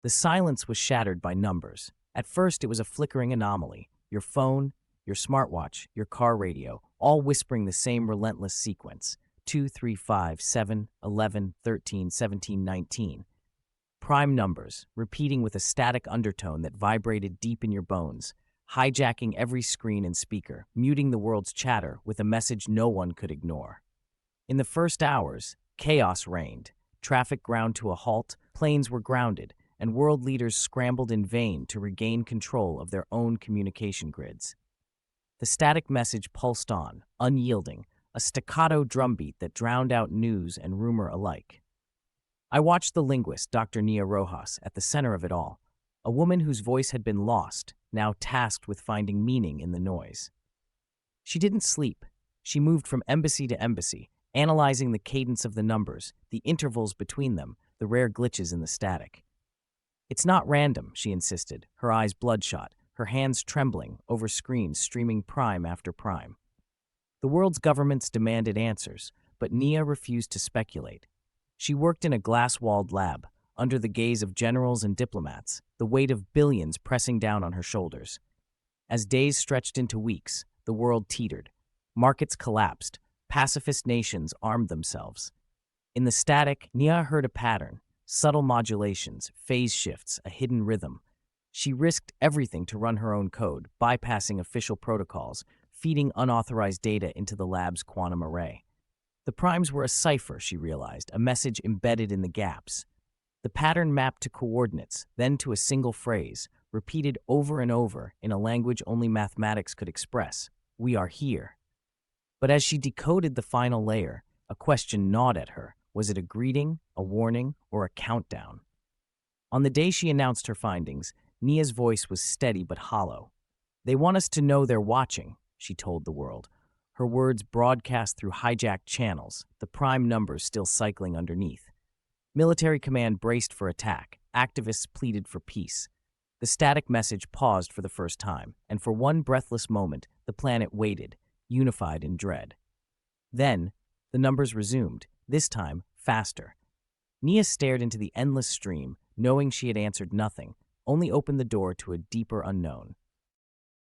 The silence was shattered by numbers. At first, it was a flickering anomaly. Your phone, your smartwatch, your car radio, all whispering the same relentless sequence. 2, 3, 5, 7, 11, 13, 17, 19. Prime numbers, repeating with a static undertone that vibrated deep in your bones, hijacking every screen and speaker, muting the world's chatter with a message no one could ignore. In the first hours, chaos reigned. Traffic ground to a halt, planes were grounded, and world leaders scrambled in vain to regain control of their own communication grids. The static message pulsed on, unyielding, a staccato drumbeat that drowned out news and rumor alike. I watched the linguist, Dr. Nia Rojas, at the center of it all, a woman whose voice had been lost, now tasked with finding meaning in the noise. She didn't sleep. She moved from embassy to embassy, analyzing the cadence of the numbers, the intervals between them, the rare glitches in the static. "It's not random," she insisted, her eyes bloodshot, her hands trembling over screens streaming prime after prime. The world's governments demanded answers, but Nia refused to speculate. She worked in a glass-walled lab, under the gaze of generals and diplomats, the weight of billions pressing down on her shoulders. As days stretched into weeks, the world teetered. Markets collapsed. Pacifist nations armed themselves. In the static, Nia heard a pattern, subtle modulations, phase shifts, a hidden rhythm. She risked everything to run her own code, bypassing official protocols, feeding unauthorized data into the lab's quantum array. The primes were a cipher, she realized, a message embedded in the gaps. The pattern mapped to coordinates, then to a single phrase, repeated over and over in a language only mathematics could express. "We are here." But as she decoded the final layer, a question gnawed at her. Was it a greeting, a warning, or a countdown? On the day she announced her findings, Nia's voice was steady but hollow. "They want us to know they're watching," she told the world. Her words broadcast through hijacked channels, the prime numbers still cycling underneath. Military command braced for attack. Activists pleaded for peace. The static message paused for the first time, and for one breathless moment, the planet waited, unified in dread. Then, the numbers resumed, this time faster. Nia stared into the endless stream, knowing she had answered nothing, only opened the door to a deeper unknown.